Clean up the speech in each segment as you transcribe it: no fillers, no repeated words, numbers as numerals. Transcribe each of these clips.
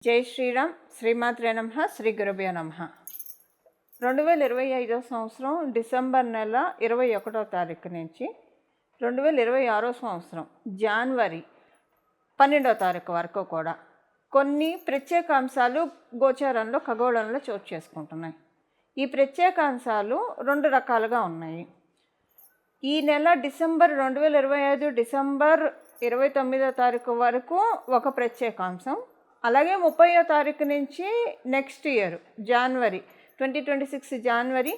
జై శ్రీరామ్. శ్రీమాత్రే నమః. శ్రీ గురుభ్యో నమః. 2025 సంవత్సరం డిసెంబర్ నెల 21వ తారీఖు నుంచి 2026 సంవత్సరం జనవరి 12వ తారీఖు వరకు కూడా కొన్ని ప్రత్యేక అంశాలు గోచారంలో ఖగోళంలో చోటు చేసుకుంటున్నాయి. ఈ ప్రత్యేక అంశాలు రెండు రకాలుగా ఉన్నాయి. ఈ నెల డిసెంబర్ 2025 డిసెంబర్ 29వ తారీఖు వరకు ఒక ప్రత్యేక అంశం, అలాగే 30వ తారీఖు నుంచి నెక్స్ట్ ఇయర్ జనవరి 2026 జనవరి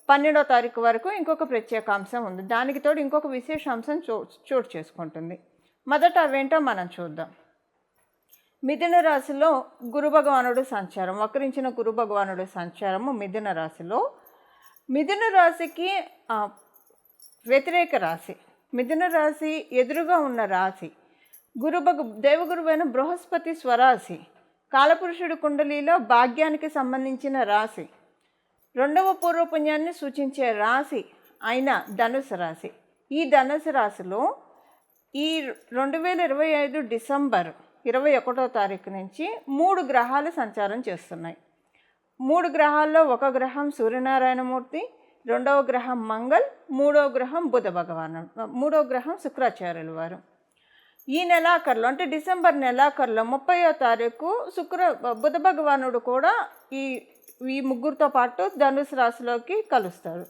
12వ తారీఖు వరకు ఇంకొక ప్రత్యేక అంశం ఉంది. దానికి తోడు ఇంకొక విశేష అంశం చోటు చేసుకుంటుంది. మొదట అవేంటో మనం చూద్దాం. మిథున రాశిలో గురు భగవానుడు సంచారం, వక్రించిన గురు భగవానుడు సంచారము మిథున రాశిలో. మిథున రాశికి వ్యతిరేక రాశి, మిథున రాశి ఎదురుగా ఉన్న రాశి దేవగురువైన బృహస్పతి స్వరాశి, కాలపురుషుడి కుండలిలో భాగ్యానికి సంబంధించిన రాశి, రెండవ పూర్వపుణ్యాన్ని సూచించే రాశి అయిన ధనుసు రాశి. ఈ ధనుసు రాశిలో ఈ 2025 డిసెంబర్ 21వ తారీఖు నుంచి 3 గ్రహాలు సంచారం చేస్తున్నాయి. 3 గ్రహాల్లో ఒక గ్రహం సూర్యనారాయణమూర్తి, రెండవ గ్రహం మంగళ్, మూడవ గ్రహం బుధ భగవానుడు, మూడవ గ్రహం శుక్రాచార్యుల వారు. ఈ నెలాఖరులో అంటే డిసెంబర్ నెలాఖరులో 30వ తారీఖు బుధ భగవానుడు కూడా ఈ ముగ్గురితో పాటు ధనుసు రాశిలోకి కలుస్తాడు.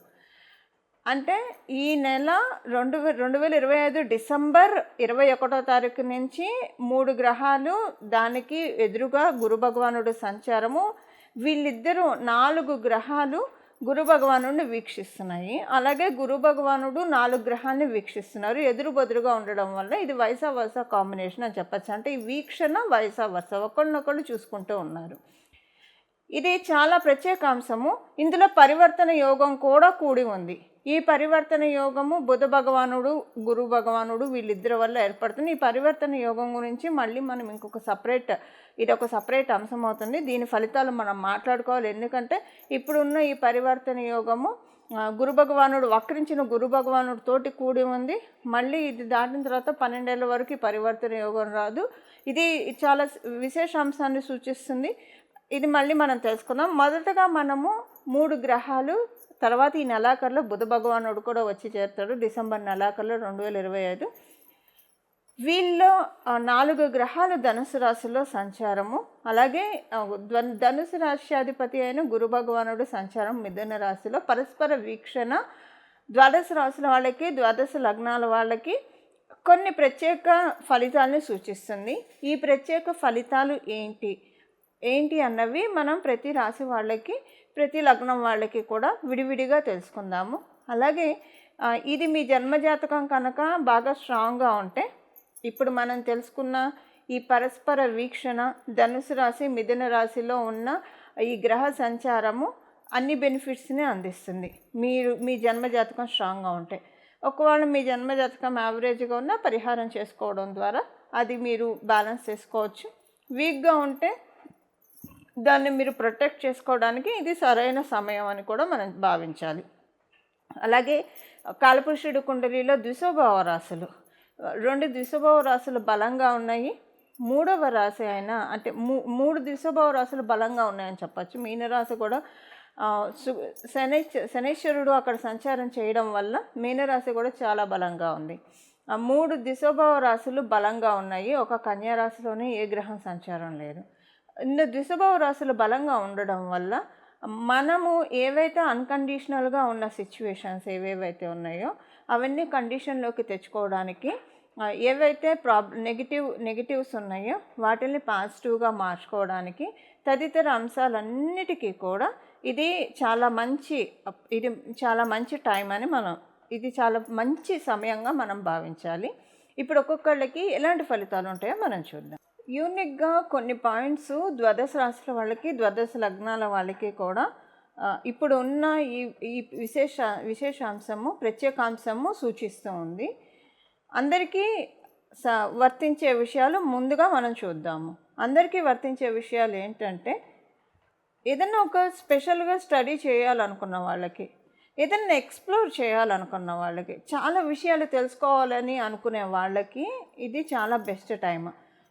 అంటే ఈ నెల 2025 డిసెంబర్ 21వ తారీఖు నుంచి 3 గ్రహాలు, దానికి ఎదురుగా గురు భగవానుడు సంచారము. వీళ్ళిద్దరూ 4 గ్రహాలు గురు భగవానుడిని వీక్షిస్తున్నాయి. అలాగే గురు భగవానుడు 4 గ్రహాలని వీక్షిస్తున్నారు. ఎదురు బదురుగా ఉండడం వల్ల ఇది వైసా వర్స కాంబినేషన్ అని చెప్పచ్చు. అంటే ఈ వీక్షణ వైసా వర్స, ఒకళ్ళనొకళ్ళు చూసుకుంటూ ఉన్నారు. ఇది చాలా ప్రత్యేక అంశము. ఇందులో పరివర్తన యోగం కూడా కూడి ఉంది. ఈ పరివర్తన యోగము బుధ భగవానుడు గురు భగవానుడు వీళ్ళిద్దరి వల్ల ఏర్పడుతుంది. ఈ పరివర్తన యోగం గురించి మళ్ళీ మనం ఇది ఒక సపరేట్ అంశం అవుతుంది. దీని ఫలితాలు మనం మాట్లాడుకోవాలి. ఎందుకంటే ఇప్పుడున్న ఈ పరివర్తన యోగము గురు భగవానుడు వక్రించిన గురు భగవానుడు తోటి కూడి ఉంది. మళ్ళీ ఇది దాటిన తర్వాత 12 ఏళ్ళ వరకు ఈ పరివర్తన యోగం రాదు. ఇది చాలా విశేష అంశాన్ని సూచిస్తుంది. ఇది మళ్ళీ మనం తెలుసుకుందాం. మొదటగా మనము 3 గ్రహాలు, తర్వాత ఈ నెలాఖరులో బుధ భగవానుడు కూడా వచ్చి చేరుతాడు డిసెంబర్ నెలాఖరులో 2025. వీళ్ళు 4 గ్రహాలు ధనుసు రాశిలో సంచారము, అలాగే ధనుసు రాశ్యాధిపతి అయిన గురు భగవానుడు సంచారం మిథున రాశిలో. పరస్పర వీక్షణ ద్వాదశ రాశుల వాళ్ళకి, ద్వాదశ లగ్నాల వాళ్ళకి కొన్ని ప్రత్యేక ఫలితాలను సూచిస్తుంది. ఈ ప్రత్యేక ఫలితాలు ఏంటి అన్నవి మనం ప్రతి రాశి వాళ్ళకి, ప్రతి లగ్నం వాళ్ళకి కూడా విడివిడిగా తెలుసుకుందాము. అలాగే ఇది మీ జన్మజాతకం కనుక బాగా స్ట్రాంగ్గా ఉంటే ఇప్పుడు మనం తెలుసుకున్న ఈ పరస్పర వీక్షణ, ధనుసు రాశి మిథున రాశిలో ఉన్న ఈ గ్రహ సంచారము అన్ని బెనిఫిట్స్ని అందిస్తుంది మీ జన్మజాతకం స్ట్రాంగ్గా ఉంటే. ఒకవేళ మీ జన్మజాతకం యావరేజ్గా ఉన్న పరిహారం చేసుకోవడం ద్వారా అది మీరు బ్యాలెన్స్ చేసుకోవచ్చు. వీక్గా ఉంటే దాన్ని మీరు ప్రొటెక్ట్ చేసుకోవడానికి ఇది సరైన సమయం అని కూడా మనం భావించాలి. అలాగే కాలపురుషుడి కుండలిలో ద్విస్వభావ రాశులు, 2 ద్విస్వభావ రాశులు బలంగా ఉన్నాయి. 3వ రాశి అయినా అంటే 3 ద్విస్వభావ రాశులు బలంగా ఉన్నాయని చెప్పచ్చు. మీనరాశి కూడా శనైశ్వరుడు అక్కడ సంచారం చేయడం వల్ల మీనరాశి కూడా చాలా బలంగా ఉంది. 3 ద్విస్వభావ రాశులు బలంగా ఉన్నాయి. ఒక కన్యా రాశిలోనే ఏ గ్రహం సంచారం లేదు. ద్విస్వభావ రాశులు బలంగా ఉండడం వల్ల మనము ఏవైతే అన్కండిషనల్గా ఉన్న సిచ్యువేషన్స్ ఏవేవైతే ఉన్నాయో అవన్నీ కండిషన్లోకి తెచ్చుకోవడానికి, ఏవైతే నెగిటివ్స్ ఉన్నాయో వాటిని పాజిటివ్గా మార్చుకోవడానికి, తదితర అంశాలన్నిటికీ కూడా ఇది చాలా మంచి టైం అని ఇది చాలా మంచి సమయంగా మనం భావించాలి. ఇప్పుడు ఒక్కొక్కళ్ళకి ఎలాంటి ఫలితాలు ఉంటాయో మనం చూద్దాం. యూనిక్గా కొన్ని పాయింట్స్ ద్వాదశ రాశుల వాళ్ళకి, ద్వాదశ లగ్నాల వాళ్ళకి కూడా ఇప్పుడు ఉన్న ఈ విశేషాంశము, ప్రత్యేకాంశము సూచిస్తూ ఉంది. అందరికీ వర్తించే విషయాలు ముందుగా మనం చూద్దాము. అందరికీ వర్తించే విషయాలు ఏంటంటే, ఏదైనా ఒక స్పెషల్గా స్టడీ చేయాలనుకున్న వాళ్ళకి, ఏదైనా ఎక్స్ప్లోర్ చేయాలనుకున్న వాళ్ళకి, చాలా విషయాలు తెలుసుకోవాలని అనుకునే వాళ్ళకి ఇది చాలా బెస్ట్ టైం.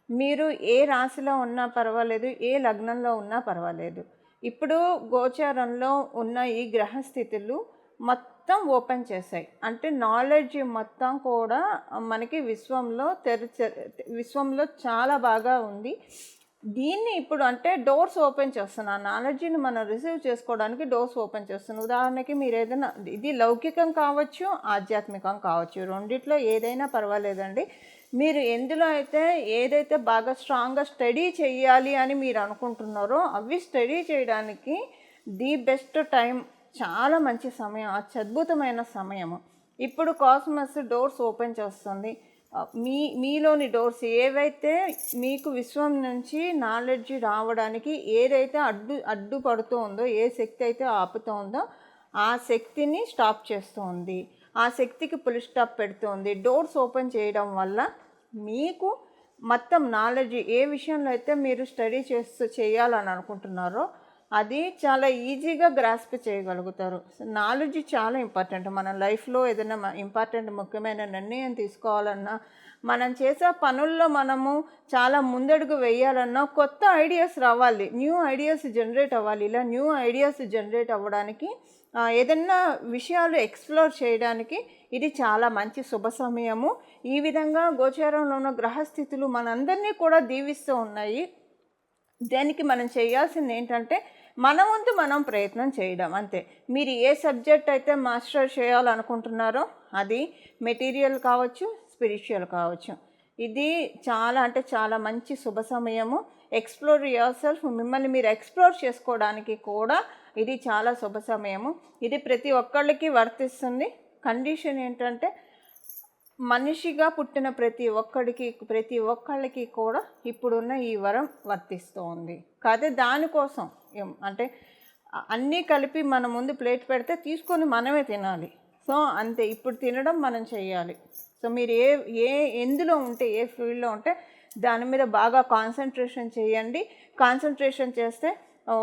మీరు ఏ రాశిలో ఉన్నా పర్వాలేదు, ఏ లగ్నంలో ఉన్నా పర్వాలేదు. ఇప్పుడు గోచారంలో ఉన్న ఈ గ్రహస్థితులు మొత్తం ఓపెన్ చేశాయి. అంటే నాలెడ్జ్ మొత్తం కూడా మనకి విశ్వంలో చాలా బాగా ఉంది. దీన్ని ఇప్పుడు అంటే డోర్స్ ఓపెన్ చేస్తున్నా, నాలెడ్జ్ని మనం రిసీవ్ చేసుకోవడానికి డోర్స్ ఓపెన్ చేస్తున్నాం. ఉదాహరణకి మీరు ఏదైనా, ఇది లౌకికం కావచ్చు, ఆధ్యాత్మికం కావచ్చు, రెండిట్లో ఏదైనా పర్వాలేదండి. మీరు ఎందులో అయితే ఏదైతే బాగా స్ట్రాంగ్గా స్టడీ చేయాలి అని మీరు అనుకుంటున్నారో అవి స్టడీ చేయడానికి ది బెస్ట్ టైం, చాలా మంచి సమయం, అత్యద్భుతమైన సమయము. ఇప్పుడు కాస్మస్ డోర్స్ ఓపెన్ చేస్తుంది. మీలోని డోర్స్ ఏవైతే మీకు విశ్వం నుంచి నాలెడ్జ్ రావడానికి ఏదైతే అడ్డుపడుతూ ఉందో, ఏ శక్తి అయితే ఆపుతూ ఉందో ఆ శక్తిని స్టాప్ చేస్తూ ఉంది, ఆ శక్తికి పుల్ స్టాప్ పెడుతుంది. డోర్స్ ఓపెన్ చేయడం వల్ల మీకు మొత్తం నాలెడ్జ్ ఏ విషయంలో అయితే మీరు స్టడీ చేయాలని అనుకుంటున్నారో అది చాలా ఈజీగా గ్రాస్ప్ చేయగలుగుతారు. నాలెడ్జ్ చాలా ఇంపార్టెంట్. మన లైఫ్లో ఏదైనా ఇంపార్టెంట్ ముఖ్యమైన నిర్ణయం తీసుకోవాలన్నా, మనం చేసే పనుల్లో మనము చాలా ముందడుగు వేయాలన్నా కొత్త ఐడియాస్ రావాలి, న్యూ ఐడియాస్ జనరేట్ అవ్వాలి. ఇలా న్యూ ఐడియాస్ జనరేట్ అవ్వడానికి, ఏదన్నా విషయాలు ఎక్స్ప్లోర్ చేయడానికి ఇది చాలా మంచి శుభ సమయము. ఈ విధంగా గోచారంలో ఉన్న గ్రహస్థితులు మనందరినీ కూడా దీవిస్తూ ఉన్నాయి. దానికి మనం చేయాల్సింది ఏంటంటే మన వంతు మనం ప్రయత్నం చేయడం అంతే. మీరు ఏ సబ్జెక్ట్ అయితే మాస్టర్ చేయాలనుకుంటున్నారో అది మెటీరియల్ కావచ్చు, స్పిరిచువల్ కావచ్చు, ఇది చాలా అంటే చాలా మంచి శుభ సమయము. ఎక్స్ప్లోర్ యువర్ సెల్ఫ్, మిమ్మల్ని మీరు ఎక్స్ప్లోర్ చేసుకోవడానికి కూడా ఇది చాలా శుభ సమయము. ఇది ప్రతి ఒక్కళ్ళకి వర్తిస్తుంది. కండిషన్ ఏంటంటే మనిషిగా పుట్టిన ప్రతి ఒక్కళ్ళకి కూడా ఇప్పుడున్న ఈ వరం వర్తిస్తూ ఉంది. కాదే దానికోసం అంటే అన్నీ కలిపి మన ముందు ప్లేట్ పెడితే తీసుకొని మనమే తినాలి. సో అంతే, ఇప్పుడు తినడం మనం చేయాలి. సో మీరు ఎందులో ఉంటే, ఏ ఫీల్డ్లో ఉంటే దాని మీద బాగా కాన్సన్ట్రేషన్ చేయండి. కాన్సన్ట్రేషన్ చేస్తే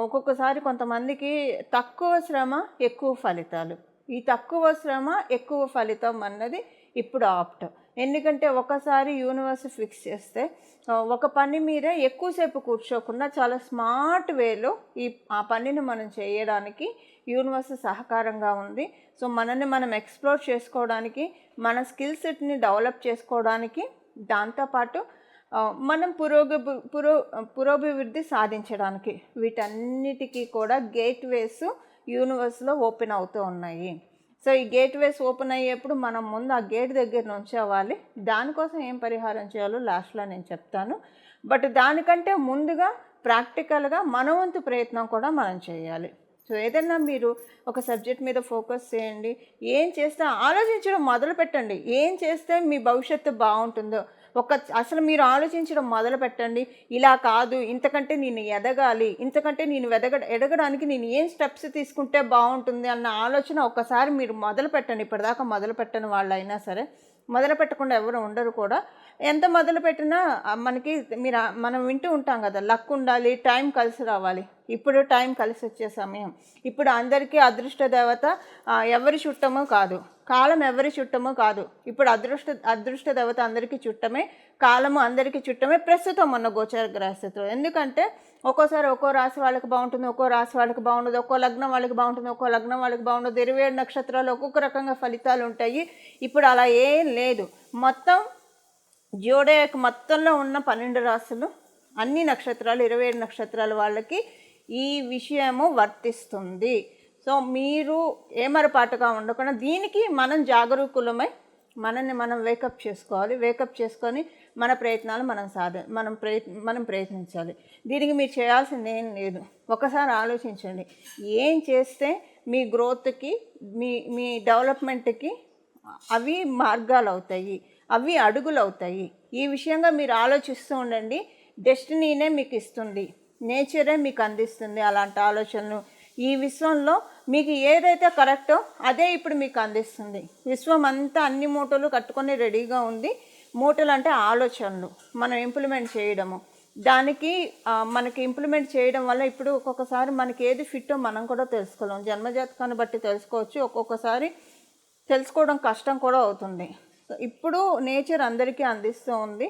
ఒక్కొక్కసారి కొంతమందికి తక్కువ శ్రమ ఎక్కువ ఫలితాలు, ఈ తక్కువ శ్రమ ఎక్కువ ఫలితం అన్నది ఇప్పుడు ఆప్ట్. ఎందుకంటే ఒకసారి యూనివర్స్ ఫిక్స్ చేస్తే ఒక పని మీద ఎక్కువసేపు కూర్చోకుండా చాలా స్మార్ట్ వేలో ఆ పనిని మనం చేయడానికి యూనివర్స్ సహకారంగా ఉంది. సో మనల్ని మనం ఎక్స్ప్లోర్ చేసుకోవడానికి, మన స్కిల్ సెట్ని డెవలప్ చేసుకోవడానికి, దాంతోపాటు మనం పురోభివృద్ధి సాధించడానికి, వీటన్నిటికీ కూడా గేట్వేస్ యూనివర్స్లో ఓపెన్ అవుతూ ఉన్నాయి. సో ఈ గేట్వేస్ ఓపెన్ అయ్యేప్పుడు మనం ముందు ఆ గేట్ దగ్గర నుంచి అవ్వాలి. దానికోసం ఏం పరిహారం చేయాలో లాస్ట్లో నేను చెప్తాను. బట్ దానికంటే ముందుగా ప్రాక్టికల్గా మన వంతు ప్రయత్నం కూడా మనం చేయాలి. సో ఏదైనా మీరు ఒక సబ్జెక్ట్ మీద ఫోకస్ చేయండి. ఏం చేస్తే ఆలోచించడం మొదలు పెట్టండి. ఏం చేస్తే మీ భవిష్యత్తు బాగుంటుందో అసలు మీరు ఆలోచించడం మొదలు పెట్టండి. ఇలా కాదు, ఇంతకంటే నేను ఎదగాలి, ఇంతకంటే నేను ఎదగడానికి నేను ఏం స్టెప్స్ తీసుకుంటే బాగుంటుంది అన్న ఆలోచన ఒక్కసారి మీరు మొదలు పెట్టండి. ఇప్పటిదాకా మొదలు పెట్టని వాళ్ళైనా సరే, మొదలు పెట్టకుండా ఎవరు ఉండరు కూడా. ఎంత మొదలు పెట్టినా మనం వింటూ ఉంటాం కదా, లక్ ఉండాలి, టైం కలిసి రావాలి. ఇప్పుడు టైం కలిసి వచ్చే సమయం. ఇప్పుడు అందరికీ అదృష్ట దేవత ఎవరి చుట్టమో కాదు, కాలం ఎవరి చుట్టమో కాదు. ఇప్పుడు అదృష్ట దేవత అందరికీ చుట్టమే, కాలము అందరికీ చుట్టమే ప్రస్తుతం ఉన్న గోచార గ్రహస్థితిలో. ఎందుకంటే ఒక్కోసారి ఒక్కో రాశి వాళ్ళకి బాగుంటుంది, ఒక్కో రాశి వాళ్ళకి బాగుండదు, ఒక్కో లగ్నం వాళ్ళకి బాగుంటుంది, ఒక్కో లగ్నం వాళ్ళకి బాగుండదు. 27 నక్షత్రాలు ఒక్కొక్క రకంగా ఫలితాలు ఉంటాయి. ఇప్పుడు అలా ఏం లేదు. మొత్తం జోడియాక్ మొత్తంలో ఉన్న 12 రాశులు, అన్ని నక్షత్రాలు, 27 నక్షత్రాల వాళ్ళకి ఈ విషయము వర్తిస్తుంది. సో మీరు ఏమరపాటుగా ఉండకుండా దీనికి మనం జాగరూకులమై మనల్ని మనం వేకప్ చేసుకోవాలి. వేకప్ చేసుకొని మన ప్రయత్నాలు మనం ప్రయత్నించాలి. దీనికి మీరు చేయాల్సింది ఏం లేదు. ఒకసారి ఆలోచించండి, ఏం చేస్తే మీ గ్రోత్కి, మీ డెవలప్మెంట్కి అవి మార్గాలు అవుతాయి, అవి అడుగులు అవుతాయి. ఈ విషయంగా మీరు ఆలోచిస్తూ ఉండండి. డెస్టినీనే మీకు ఇస్తుంది, నేచరే మీకు అందిస్తుంది అలాంటి ఆలోచనలు. ఈ విశ్వంలో మీకు ఏదైతే కరెక్టో అదే ఇప్పుడు మీకు అందిస్తుంది. విశ్వం అంతా అన్ని మూటలు కట్టుకొని రెడీగా ఉంది. మూటలు అంటే ఆలోచనలు మనం ఇంప్లిమెంట్ చేయడము. దానికి మనకి ఇంప్లిమెంట్ చేయడం వల్ల ఇప్పుడు ఒక్కొక్కసారి మనకి ఏది ఫిట్టో మనం కూడా తెలుసుకోలేం. జన్మజాతకాన్ని బట్టి తెలుసుకోవచ్చు, ఒక్కొక్కసారి తెలుసుకోవడం కష్టం కూడా అవుతుంది. ఇప్పుడు నేచర్ అందరికీ అందిస్తూ ఉంది.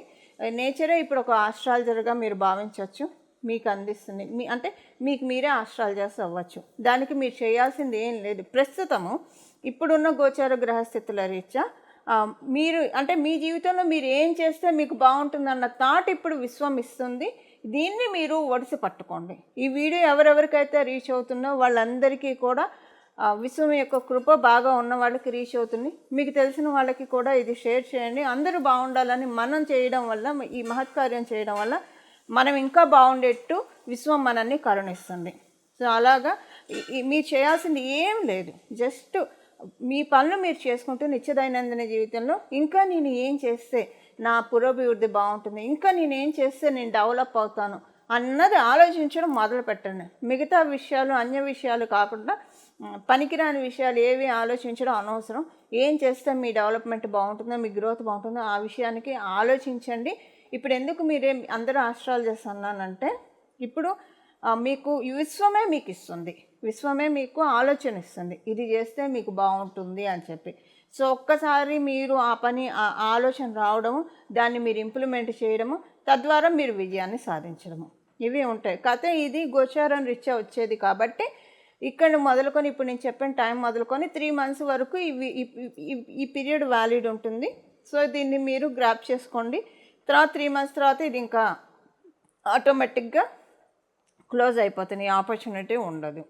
నేచరే ఇప్పుడు ఒక ఆస్ట్రాలజర్గా మీరు భావించవచ్చు, మీకు అందిస్తుంది. అంటే మీకు మీరే ఆస్ట్రాలజర్స్ అవ్వచ్చు. దానికి మీరు చేయాల్సింది ఏం లేదు. ప్రస్తుతము ఇప్పుడున్న గోచార గ్రహస్థితుల రీత్యా మీరు అంటే మీ జీవితంలో మీరు ఏం చేస్తే మీకు బాగుంటుందన్న థాట్ ఇప్పుడు విశ్వం ఇస్తుంది. దీన్ని మీరు ఒడిసి పట్టుకోండి. ఈ వీడియో ఎవరెవరికైతే రీచ్ అవుతుందో వాళ్ళందరికీ కూడా విశ్వం యొక్క కృప బాగా ఉన్న వాళ్ళకి రీచ్ అవుతుంది. మీకు తెలిసిన వాళ్ళకి కూడా ఇది షేర్ చేయండి. అందరూ బాగుండాలని మనం చేయడం వల్ల, ఈ మహత్కార్యం చేయడం వల్ల మనం ఇంకా బాగుండేట్టు విశ్వం మనల్ని కరుణిస్తుంది. సో అలాగా మీరు చేయాల్సింది ఏం లేదు. జస్ట్ మీ పనులు మీరు చేసుకుంటూ నిత్య దైనందిన జీవితంలో ఇంకా నేను ఏం చేస్తే నా పురోభివృద్ధి బాగుంటుంది, ఇంకా నేనేం చేస్తే నేను డెవలప్ అవుతాను అన్నది ఆలోచించడం మొదలు పెట్టండి. మిగతా విషయాలు, అన్య విషయాలు కాకుండా పనికిరాని విషయాలు ఏవి ఆలోచించడం అనవసరం. ఏం చేస్తే మీ డెవలప్మెంట్ బాగుంటుందో, మీ గ్రోత్ బాగుంటుందో ఆ విషయానికి ఆలోచించండి. ఇప్పుడు ఎందుకు మీరేం అందరూ ఆస్ట్రాలజర్స్ అన్నానంటే, ఇప్పుడు మీకు విశ్వమే మీకు ఇస్తుంది, విశ్వమే మీకు ఆలోచన ఇస్తుంది, ఇది చేస్తే మీకు బాగుంటుంది అని చెప్పి. సో ఒక్కసారి మీరు ఆ పని ఆలోచన రావడము, దాన్ని మీరు ఇంప్లిమెంట్ చేయడము, తద్వారా మీరు విజయాన్ని సాధించడము, ఇవి ఉంటాయి. కాకపోతే ఇది గోచారం రీత్యా వచ్చేది కాబట్టి ఇక్కడ మొదలుకొని, ఇప్పుడు నేను చెప్పిన టైం మొదలుకొని 3 months వరకు ఈ పీరియడ్ వ్యాలిడ్ ఉంటుంది. సో దీన్ని మీరు గ్రాప్ చేసుకోండి. తర్వాత 3 months తర్వాత ఇది ఇంకా ఆటోమేటిక్గా క్లోజ్ అయిపోతుంది, ఈ ఆపర్చునిటీ ఉండదు.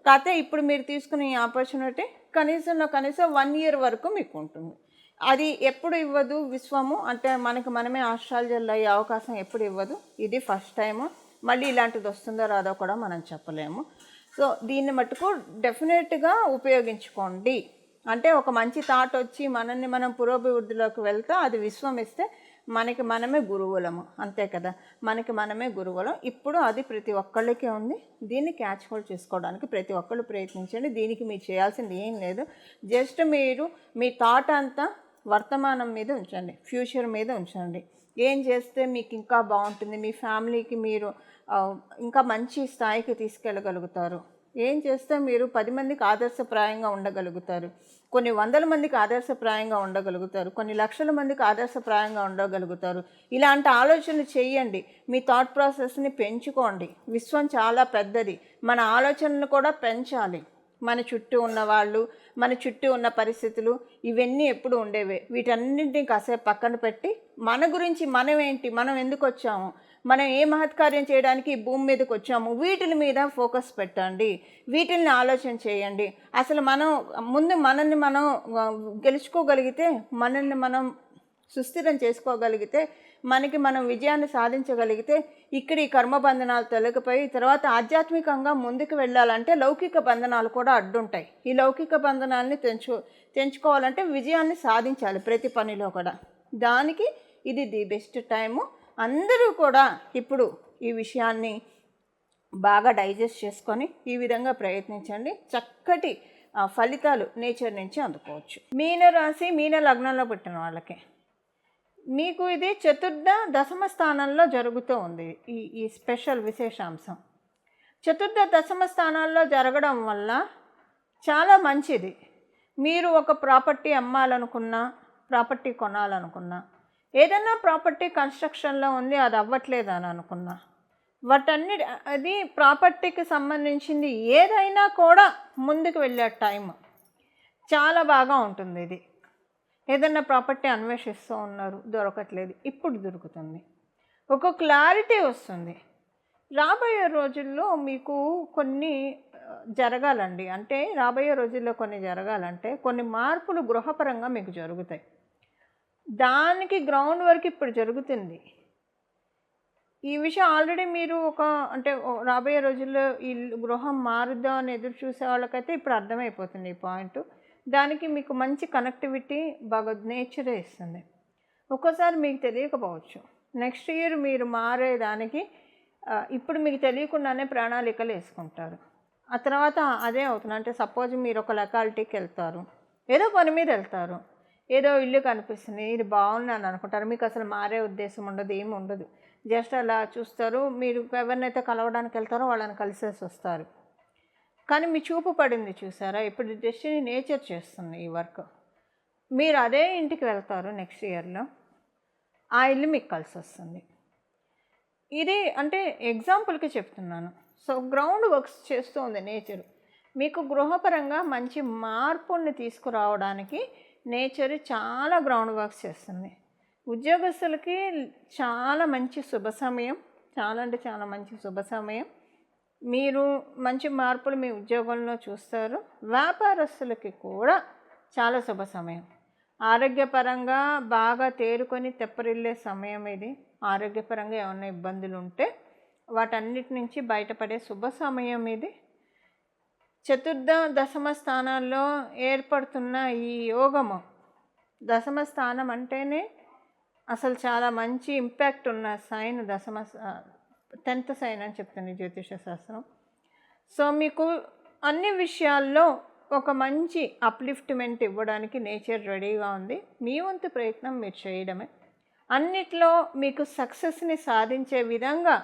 కాకపోతే ఇప్పుడు మీరు తీసుకునే ఈ ఆపర్చునిటీ కనీసం 1 year వరకు మీకు ఉంటుంది. అది ఎప్పుడు ఇవ్వదు విశ్వము, అంటే మనమే ఆస్ట్రాలజర్లు అయ్యే అవకాశం ఎప్పుడు ఇవ్వదు. ఇది ఫస్ట్ టైము. మళ్ళీ ఇలాంటిది వస్తుందో రాదో కూడా మనం చెప్పలేము. సో దీన్ని మట్టుకు డెఫినెట్గా ఉపయోగించుకోండి. అంటే ఒక మంచి థాట్ వచ్చి మనల్ని మనం పురోభివృద్ధిలోకి వెళ్తే అది విశ్వం ఇస్తే మనమే గురువులము, అంతే కదా. మనమే గురువులం. ఇప్పుడు అది ప్రతి ఒక్కళ్ళకి ఉంది. దీన్ని క్యాచ్ హోల్డ్ చేసుకోవడానికి ప్రతి ఒక్కళ్ళు ప్రయత్నించండి. దీనికి మీరు చేయాల్సింది ఏం లేదు. జస్ట్ మీరు మీ థాట్ అంతా వర్తమానం మీద ఉంచండి, ఫ్యూచర్ మీద ఉంచండి. ఏం చేస్తే మీకు ఇంకా బాగుంటుంది, మీ ఫ్యామిలీకి మీరు ఇంకా మంచి స్థాయికి తీసుకెళ్ళగలుగుతారు, ఏం చేస్తే మీరు 10 మందికి ఆదర్శప్రాయంగా ఉండగలుగుతారు, కొన్ని 100 మందికి ఆదర్శప్రాయంగా ఉండగలుగుతారు, కొన్ని లక్షల మందికి ఆదర్శప్రాయంగా ఉండగలుగుతారు. ఇలాంటి ఆలోచనలు చేయండి. మీ థాట్ ప్రాసెస్ని పెంచుకోండి. విశ్వం చాలా పెద్దది. మన ఆలోచనను కూడా పెంచాలి. మన చుట్టూ ఉన్న వాళ్ళు, మన చుట్టూ ఉన్న పరిస్థితులు ఇవన్నీ ఎప్పుడు ఉండేవే. వీటన్నింటినీ కాసేపు పక్కన పెట్టి మన గురించి, మనమేంటి, మనం ఎందుకు వచ్చాము, మనం ఏ మహత్కార్యం చేయడానికి ఈ భూమి మీదకి వచ్చాము, వీటిని మీద ఫోకస్ పెట్టండి. వీటిని ఆలోచన చేయండి. అసలు మనల్ని మనం గెలుచుకోగలిగితే, మనల్ని మనం సుస్థిరం చేసుకోగలిగితే, మనం విజయాన్ని సాధించగలిగితే, ఇక్కడ ఈ కర్మబంధనాలు తొలగిపోయి తర్వాత ఆధ్యాత్మికంగా ముందుకు వెళ్ళాలంటే లౌకిక బంధనాలు కూడా అడ్డుంటాయి. ఈ లౌకిక బంధనాలని తెంచుకోవాలంటే విజయాన్ని సాధించాలి ప్రతి పనిలో కూడా. దానికి ఇది ది బెస్ట్ టైము. అందరూ కూడా ఇప్పుడు ఈ విషయాన్ని బాగా డైజెస్ట్ చేసుకొని ఈ విధంగా ప్రయత్నించండి. చక్కటి ఫలితాలు నేచర్ నుంచి అందుకోవచ్చు. మీనరాశి, మీన లగ్నంలో పుట్టిన వాళ్ళకి మీకు ఇది చతుర్థ దశమ స్థానంలో జరుగుతూ ఉంది. ఈ స్పెషల్ విశేషాంశం చతుర్థ దశమ స్థానాల్లో జరగడం వల్ల చాలా మంచిది. మీరు ఒక ప్రాపర్టీ అమ్మాలనుకున్నా, ప్రాపర్టీ కొనాలనుకున్నా, ఏదైనా ప్రాపర్టీ కన్స్ట్రక్షన్లో ఉంది అది అవ్వట్లేదు అని అనుకున్నా, అది ప్రాపర్టీకి సంబంధించింది ఏదైనా కూడా ముందుకు వెళ్ళే టైం చాలా బాగా ఉంటుంది. ఇది ఏదైనా ప్రాపర్టీ అన్వేషిస్తూ ఉన్నారు, దొరకట్లేదు, ఇప్పుడు దొరుకుతుంది. ఒక క్లారిటీ వస్తుంది. రాబోయే రోజుల్లో మీకు కొన్ని జరగాలండి. అంటే రాబోయే రోజుల్లో కొన్ని జరగాలంటే కొన్ని మార్పులు గృహపరంగా మీకు జరుగుతాయి. దానికి గ్రౌండ్ వర్క్ ఇప్పుడు జరుగుతుంది. ఈ విషయం ఆల్రెడీ మీరు రాబోయే రోజుల్లో ఈ గృహం మారుద్దాం అని ఎదురు చూసే వాళ్ళకైతే ఇప్పుడు అర్థమైపోతుంది ఈ పాయింట్. దానికి మీకు మంచి కనెక్టివిటీ భగవద్ నేచరే ఇస్తుంది. ఒక్కోసారి మీకు తెలియకపోవచ్చు. నెక్స్ట్ ఇయర్ మీరు మారేదానికి ఇప్పుడు మీకు తెలియకుండానే ప్రణాళికలు వేసుకుంటారు. ఆ తర్వాత అదే అవుతుంది. అంటే సపోజ్ మీరు ఒక లొకాలిటీకి వెళ్తారు, ఏదో పని మీద వెళ్తారు, ఏదో ఇల్లు కనిపిస్తుంది, ఇది బాగుంది అని అనుకుంటారు. మీకు అసలు మారే ఉద్దేశం ఉండదు, ఏమి ఉండదు. జస్ట్ అలా చూస్తారు. మీరు ఎవరినైతే కలవడానికి వెళ్తారో వాళ్ళని కలిసేసి వస్తారు. కానీ మీ చూపు పడింది చూసారా, ఇప్పుడు డెస్టినీ నేచర్ చేస్తుంది ఈ వర్క్. మీరు అదే ఇంటికి వెళ్తారు నెక్స్ట్ ఇయర్లో. ఆ ఇల్లు మీకు కలిసి వస్తుంది. ఇది అంటే ఎగ్జాంపుల్కి చెప్తున్నాను. సో గ్రౌండ్ వర్క్స్ చేస్తూ ఉంది నేచరు. మీకు గృహపరంగా మంచి మార్పుల్ని తీసుకురావడానికి నేచర్ చాలా గ్రౌండ్ వర్క్స్ చేస్తుంది. ఉద్యోగస్తులకి చాలా మంచి శుభ సమయం, చాలా అంటే చాలా మంచి శుభ సమయం. మీరు మంచి మార్పులు మీ ఉద్యోగంలో చూస్తారు. వ్యాపారస్తులకి కూడా చాలా శుభ సమయం. ఆరోగ్యపరంగా బాగా తేరుకొని తెప్పరిల్లే సమయం ఇది. ఆరోగ్యపరంగా ఏమైనా ఇబ్బందులు ఉంటే వాటన్నిటి నుంచి బయటపడే శుభ సమయం ఇది. చతుర్థ దశమ స్థానాల్లో ఏర్పడుతున్న ఈ యోగము, దశమ స్థానం అంటేనే అసలు చాలా మంచి ఇంపాక్ట్ ఉన్న సైన్. 10th సైన్ అని చెప్తుంది జ్యోతిష శాస్త్రం. సో మీకు అన్ని విషయాల్లో ఒక మంచి అప్లిఫ్ట్మెంట్ ఇవ్వడానికి నేచర్ రెడీగా ఉంది. మీ వంతు ప్రయత్నం మీరు చేయడమే. అన్నిట్లో మీకు సక్సెస్ని సాధించే విధంగా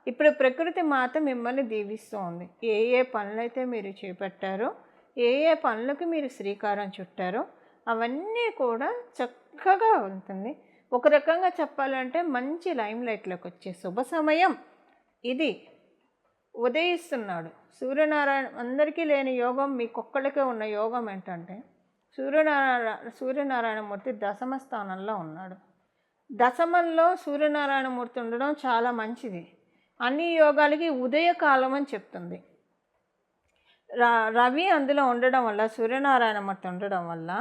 ఇప్పుడు ప్రకృతి మాత మిమ్మల్ని దీవిస్తూ ఉంది. ఏ ఏ పనులైతే మీరు చేపట్టారో, ఏ ఏ పనులకు మీరు శ్రీకారం చుట్టారో అవన్నీ కూడా చక్కగా ఉంటుంది. ఒక రకంగా చెప్పాలంటే మంచి లైమ్లైట్లోకి వచ్చే శుభ సమయం ఇది. ఉదయిస్తున్నాడు సూర్యనారాయణ. అందరికీ లేని యోగం మీకొక్కళ్ళకే ఉన్న యోగం ఏంటంటే సూర్యనారాయణమూర్తి దశమ స్థానంలో ఉన్నాడు. దశమంలో సూర్యనారాయణమూర్తి ఉండడం చాలా మంచిది. అన్ని యోగాలకి ఉదయకాలం అని చెప్తుంది. రవి అందులో ఉండడం వల్ల, సూర్యనారాయణమూర్తి ఉండడం వల్ల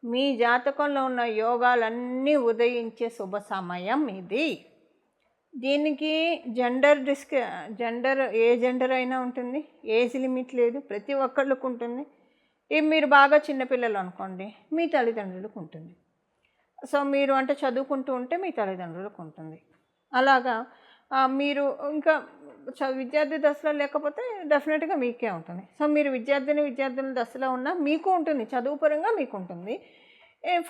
మీ జాతకంలో ఉన్న యోగాలన్నీ ఉదయించే శుభ సమయం ఇది. దీనికి జెండర్ ఏ జెండర్ అయినా ఉంటుంది, ఏజ్ లిమిట్ లేదు, ప్రతి ఒక్కళ్ళకు ఉంటుంది. మీరు బాగా చిన్నపిల్లలు అనుకోండి, మీ తల్లిదండ్రులకు ఉంటుంది. సో మీరు అంటే చదువుకుంటూ ఉంటే మీ తల్లిదండ్రులకు ఉంటుంది. అలాగా మీరు ఇంకా విద్యార్థి దశలో లేకపోతే డెఫినెట్గా మీకే ఉంటుంది. సో మీరు విద్యార్థుల దశలో ఉన్నా మీకు ఉంటుంది, చదువు పరంగా మీకు ఉంటుంది.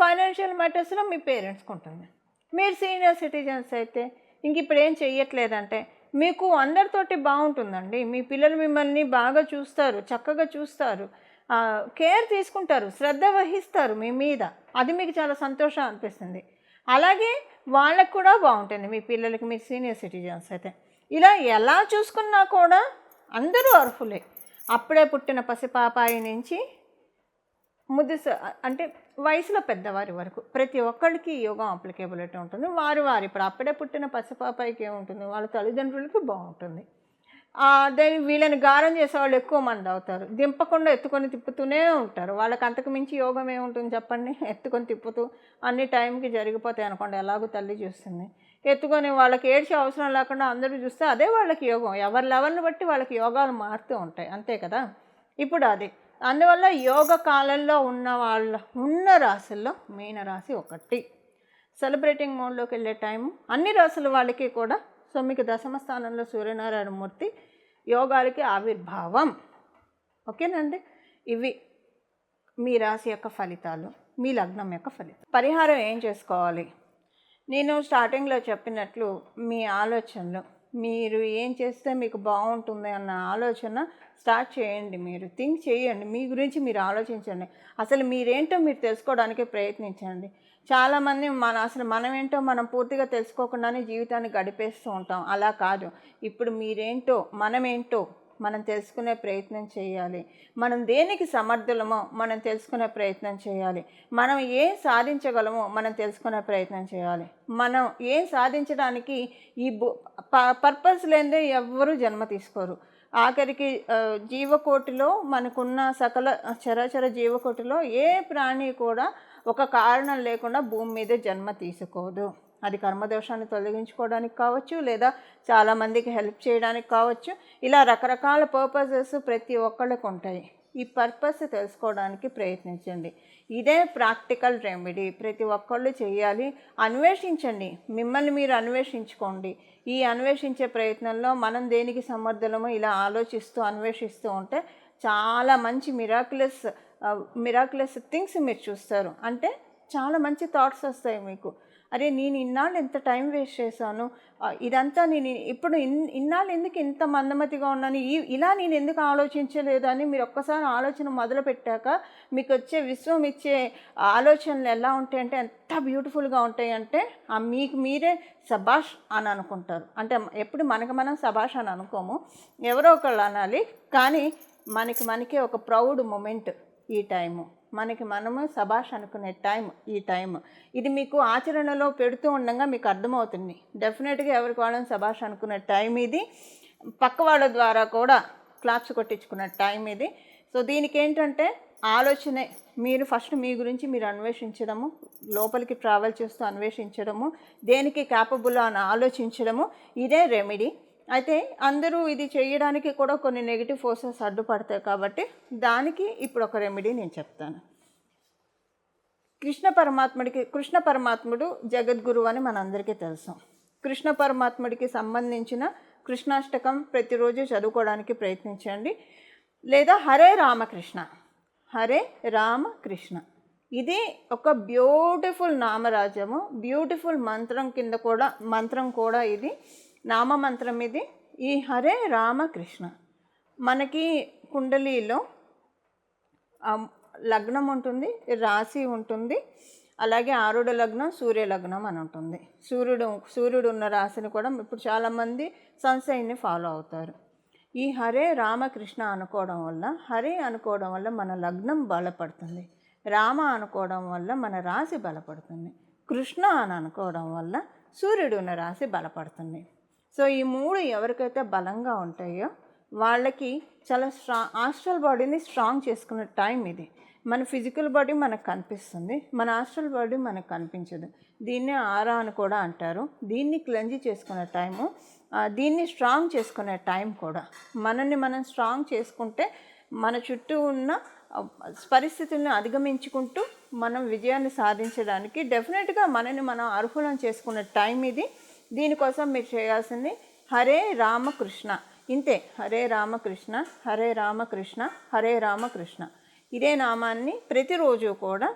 ఫైనాన్షియల్ మ్యాటర్స్లో మీ పేరెంట్స్కి ఉంటుంది. మీరు సీనియర్ సిటిజన్స్ అయితే ఇంక ఇప్పుడు ఏం చెయ్యట్లేదంటే మీకు అందరితోటి బాగుంటుందండి. మీ పిల్లలు మిమ్మల్ని బాగా చూస్తారు, చక్కగా చూస్తారు, కేర్ తీసుకుంటారు, శ్రద్ధ వహిస్తారు మీ మీద. అది మీకు చాలా సంతోషం అనిపిస్తుంది. అలాగే వాళ్ళకు కూడా బాగుంటుంది మీ పిల్లలకి. మీరు సీనియర్ సిటిజన్స్ అయితే ఇలా ఎలా చూసుకున్నా కూడా అందరూ అర్హులే. అప్పుడే పుట్టిన పసిపాపాయి నుంచి అంటే వయసులో పెద్దవారి వరకు ప్రతి ఒక్కరికి యోగా అప్లికేబిలిటీ ఉంటుంది. వారి ఇప్పుడు అప్పుడే పుట్టిన పసిపాపాయికి ఏముంటుంది, వాళ్ళ తల్లిదండ్రులకి బాగుంటుంది. వీళ్ళని గారం చేసేవాళ్ళు ఎక్కువ మంది అవుతారు. దింపకుండా ఎత్తుకొని తిప్పుతూనే ఉంటారు. వాళ్ళకి అంతకు మించి యోగం ఏముంటుంది చెప్పండి. ఎత్తుకొని తిప్పుతూ అన్ని టైంకి జరిగిపోతాయి అనుకోండి, ఎలాగో తల్లి చూస్తుంది. ఎత్తుకొని వాళ్ళకి ఏడ్చే అవసరం లేకుండా అందరూ చూస్తే అదే వాళ్ళకి యోగం. ఎవరి లెవెల్ని బట్టి వాళ్ళకి యోగాలు మారుతూ ఉంటాయి, అంతే కదా. ఇప్పుడు అది అందువల్ల యోగ కాలంలో ఉన్న రాశుల్లో మీనరాశి ఒకటి. సెలబ్రేటింగ్ మోడ్లోకి వెళ్ళే టైము అన్ని రాశుల వాళ్ళకి కూడా. సో మీకు దశమ స్థానంలో సూర్యనారాయణమూర్తి, యోగాలకి ఆవిర్భావం. ఓకేనండి. ఇవి మీ రాశి యొక్క ఫలితాలు, మీ లగ్నం యొక్క ఫలితాలు. పరిహారం ఏం చేసుకోవాలి? నేను స్టార్టింగ్లో చెప్పినట్లు మీ ఆలోచనలు, మీరు ఏం చేస్తే మీకు బాగుంటుంది అన్న ఆలోచన స్టార్ట్ చేయండి. మీరు థింక్ చేయండి, మీ గురించి మీరు ఆలోచించండి. అసలు మీరేంటో మీరు తెలుసుకోవడానికి ప్రయత్నించండి. చాలామంది మనమేంటో మనం పూర్తిగా తెలుసుకోకుండానే జీవితాన్ని గడిపేస్తూ ఉంటాం. అలా కాదు. ఇప్పుడు మీరేంటో మనమేంటో మనం తెలుసుకునే ప్రయత్నం చేయాలి. మనం దేనికి సమర్థులమో మనం తెలుసుకునే ప్రయత్నం చేయాలి. మనం ఏం సాధించగలమో మనం తెలుసుకునే ప్రయత్నం చేయాలి. మనం ఏం సాధించడానికి ఈ పర్పస్ లేనిదే ఎవ్వరూ జన్మ తీసుకోరు. ఆఖరికి జీవకోటిలో మనకున్న సకల చరాచర జీవకోటిలో ఏ ప్రాణి కూడా ఒక కారణం లేకుండా భూమి మీద జన్మ తీసుకోదు. అది కర్మదోషాన్ని తొలగించుకోవడానికి కావచ్చు, లేదా చాలామందికి హెల్ప్ చేయడానికి కావచ్చు. ఇలా రకరకాల పర్పసెస్ ప్రతి ఒక్కళ్ళకు ఉంటాయి. ఈ పర్పస్ తెలుసుకోవడానికి ప్రయత్నించండి. ఇదే ప్రాక్టికల్ రెమెడీ. ప్రతి ఒక్కళ్ళు చేయాలి. అన్వేషించండి, మిమ్మల్ని మీరు అన్వేషించుకోండి. ఈ అన్వేషించే ప్రయత్నంలో మనం దేనికి సమర్థులమో ఇలా ఆలోచిస్తూ అన్వేషిస్తూ ఉంటే చాలా మంచి మిరాక్యులస్ థింగ్స్ మీరు చూస్తారు. అంటే చాలా మంచి థాట్స్ వస్తాయి మీకు. అరే నేను ఇన్నాళ్ళు ఎంత టైం వేస్ట్ చేశాను, ఇదంతా నేను ఇప్పుడు ఇన్నాళ్ళు ఎందుకు ఇంత మందమతిగా ఉన్నాను, ఇలా నేను ఎందుకు ఆలోచించలేదు అని మీరు ఒక్కసారి ఆలోచన మొదలుపెట్టాక మీకు వచ్చే విశ్వం ఇచ్చే ఆలోచనలు ఎలా ఉంటాయంటే ఎంత బ్యూటిఫుల్గా ఉంటాయంటే మీకు మీరే సబాష్ అని అనుకుంటారు. అంటే ఎప్పుడు మనం సబాష్ అని అనుకోము, ఎవరో ఒకళ్ళు అనాలి, కానీ మనకే ఒక ప్రౌడ్ మూమెంట్ ఈ టైము. మనము సబాష్ అనుకునే ఈ టైం ఇది మీకు ఆచరణలో పెడుతూ ఉండగా మీకు అర్థమవుతుంది. డెఫినెట్గా ఎవరికి వాళ్ళని సబాష్ అనుకునే టైం ఇది. పక్క వాళ్ళ ద్వారా కూడా క్లాప్స్ కొట్టించుకున్న టైం ఇది. సో దీనికి ఏంటంటే ఆలోచనే, మీరు ఫస్ట్ మీ గురించి మీరు అన్వేషించడము, లోపలికి ట్రావెల్ చేస్తూ అన్వేషించడము, దేనికి క్యాపబుల్ అని ఆలోచించడము, ఇదే రెమెడీ. అయితే అందరూ ఇది చేయడానికి కూడా కొన్ని నెగిటివ్ ఫోర్సెస్ అడ్డుపడతాయి కాబట్టి దానికి ఇప్పుడు ఒక రెమెడీ నేను చెప్తాను. కృష్ణ పరమాత్ముడు జగద్గురు అని మనందరికీ తెలుసు. కృష్ణ పరమాత్ముడికి సంబంధించిన కృష్ణాష్టకం ప్రతిరోజు చదువుకోవడానికి ప్రయత్నించండి, లేదా హరే రామకృష్ణ, హరే రామకృష్ణ, ఇది ఒక బ్యూటిఫుల్ నామరాజము, బ్యూటిఫుల్ మంత్రం కూడా ఇది నామమంత్రం. ఇది ఈ హరే రామకృష్ణ మనకి కుండలీలో లగ్నం ఉంటుంది, రాశి ఉంటుంది, అలాగే ఆరుడ లగ్నం, సూర్య లగ్నం అని ఉంటుంది. సూర్యుడు ఉన్న రాశిని కూడా ఇప్పుడు చాలామంది సన్సైన్ని ఫాలో అవుతారు. ఈ హరే రామకృష్ణ అనుకోవడం వల్ల, హరే అనుకోవడం వల్ల మన లగ్నం బలపడుతుంది, రామ అనుకోవడం వల్ల మన రాశి బలపడుతుంది, కృష్ణ అని అనుకోవడం వల్ల సూర్యుడు ఉన్న రాశి బలపడుతుంది. సో ఈ మూడు ఎవరికైతే బలంగా ఉంటాయో వాళ్ళకి చాలా ఆస్ట్రల్ బాడీని స్ట్రాంగ్ చేసుకునే టైం ఇది. మన ఫిజికల్ బాడీ మనకు కనిపిస్తుంది, మన ఆస్ట్రల్ బాడీ మనకు కనిపించదు. దీన్నే ఆరా అని కూడా అంటారు. దీన్ని క్లెంజ్ చేసుకునే టైము, దీన్ని స్ట్రాంగ్ చేసుకునే టైం కూడా. మనల్ని మనం స్ట్రాంగ్ చేసుకుంటే మన చుట్టూ ఉన్న పరిస్థితులను అధిగమించుకుంటూ మనం విజయాన్ని సాధించడానికి డెఫినెట్గా మనల్ని మనం అర్హులను చేసుకునే టైం ఇది. దీనికోసం మీరు చేయాల్సింది హరే రామకృష్ణ, ఇంతే. హరే రామకృష్ణ, హరే రామకృష్ణ, హరే రామకృష్ణ, ఇదే నామాన్ని ప్రతిరోజు కూడా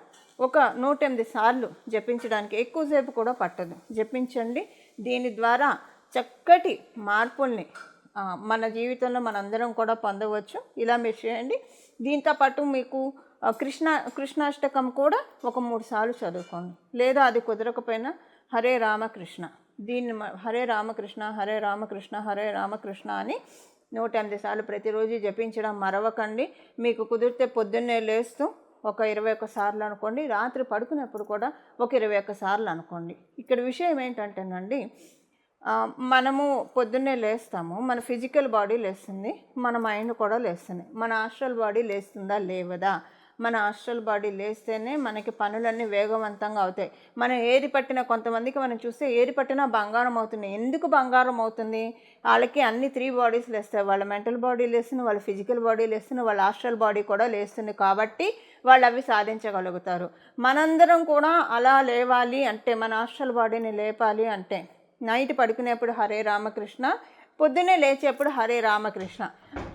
ఒక 108 సార్లు జపించడానికి ఎక్కువసేపు కూడా పట్టదు, జపించండి. దీని ద్వారా చక్కటి మార్పుల్ని మన జీవితంలో మనందరం కూడా పొందవచ్చు. ఇలా మీరు చేయండి. దీంతోపాటు మీకు కృష్ణాష్టకం కూడా ఒక 3 సార్లు చదువుకోండి, లేదా అది కుదరకపోయినా హరే రామకృష్ణ, దీన్ని హరే రామకృష్ణ, హరే రామకృష్ణ, హరే రామకృష్ణ అని 108 సార్లు ప్రతిరోజు జపించడం మరవకండి. మీకు కుదిరితే పొద్దున్నే లేస్తూ ఒక 21 సార్లు అనుకోండి, రాత్రి పడుకునేప్పుడు కూడా ఒక 21 సార్లు అనుకోండి. ఇక్కడ విషయం ఏంటంటేనండి, మనము పొద్దున్నే లేస్తాము, మన ఫిజికల్ బాడీ లేస్తుంది, మన మైండ్ కూడా లేస్తుంది. మన ఆస్ట్రల్ బాడీ లేస్తుందా లేవదా? మన ఆస్ట్రల్ బాడీ లేస్తేనే మనకి పనులన్నీ వేగవంతంగా అవుతాయి. మనం ఏది పట్టినా, కొంతమందికి మనం చూస్తే ఏది పట్టినా బంగారం అవుతుంది. ఎందుకు బంగారం అవుతుంది? వాళ్ళకి అన్ని 3 బాడీస్ లేస్తాయి. వాళ్ళ మెంటల్ బాడీ లేస్తుంది, వాళ్ళ ఫిజికల్ బాడీ లేస్తుంది, వాళ్ళ ఆస్ట్రల్ బాడీ కూడా లేస్తుంది. కాబట్టి వాళ్ళు అవి సాధించగలుగుతారు. మనందరం కూడా అలా లేవాలి అంటే, మన ఆస్ట్రల్ బాడీని లేపాలి అంటే నైట్ పడుకునేప్పుడు హరే రామకృష్ణ, పొద్దున్నే లేచేప్పుడు హరే రామకృష్ణ.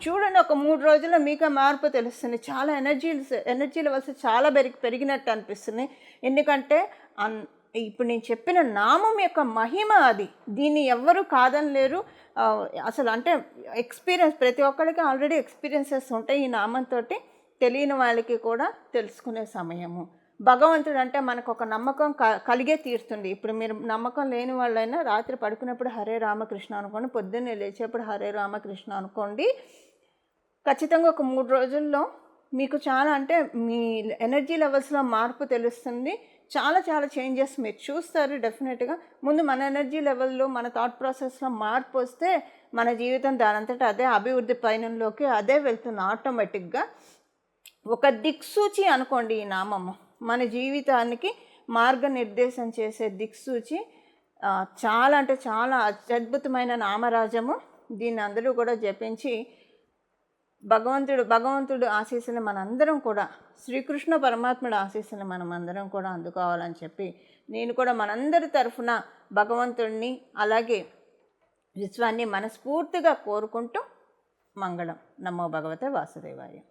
చూడండి, ఒక 3 రోజుల్లో మీకు మార్పు తెలుస్తుంది. చాలా ఎనర్జీ లెవెల్స్ చాలా పెరిగినట్టు అనిపిస్తుంది. ఎందుకంటే ఇప్పుడు నేను చెప్పిన నామం యొక్క మహిమ అది. దీన్ని ఎవ్వరూ కాదనలేరు. అసలు అంటే ఎక్స్పీరియన్స్, ప్రతి ఒక్కరికి ఆల్రెడీ ఎక్స్పీరియన్సెస్ ఉంటాయి ఈ నామంతో. తెలియని వాళ్ళకి కూడా తెలుసుకునే సమయము. భగవంతుడు అంటే మనకు ఒక నమ్మకం కలిగే తీరుతుంది. ఇప్పుడు మీరు నమ్మకం లేని వాళ్ళైనా రాత్రి పడుకున్నప్పుడు హరే రామకృష్ణ అనుకోండి, పొద్దున్నే లేచేప్పుడు హరే రామకృష్ణ అనుకోండి. ఖచ్చితంగా ఒక 3 రోజుల్లో మీకు చాలా అంటే మీ ఎనర్జీ లెవెల్స్లో మార్పు తెలుస్తుంది. చాలా చేంజెస్ మీరు చూస్తారు డెఫినెట్గా. ముందు మన ఎనర్జీ లెవెల్లో, మన థాట్ ప్రాసెస్లో మార్పు వస్తే మన జీవితం దానంతటా అదే అభివృద్ధి పయనంలోకి అదే వెళ్తుంది ఆటోమేటిక్గా. ఒక దిక్సూచి అనుకోండి ఈ నామము, మన జీవితానికి మార్గనిర్దేశం చేసే దిక్సూచి. చాలా అంటే చాలా అత్యద్భుతమైన నామరాజము. దీన్ని అందరూ కూడా జపించి భగవంతుడు ఆశీస్సులు మనందరం కూడా, శ్రీకృష్ణ పరమాత్ముడు ఆశీస్సులు మనం అందరం కూడా అందుకోవాలని చెప్పి నేను కూడా మనందరి తరఫున భగవంతుడిని అలాగే విశ్వాన్ని మనస్ఫూర్తిగా కోరుకుంటూ మంగళం. నమో భగవతే వాసుదేవాయ.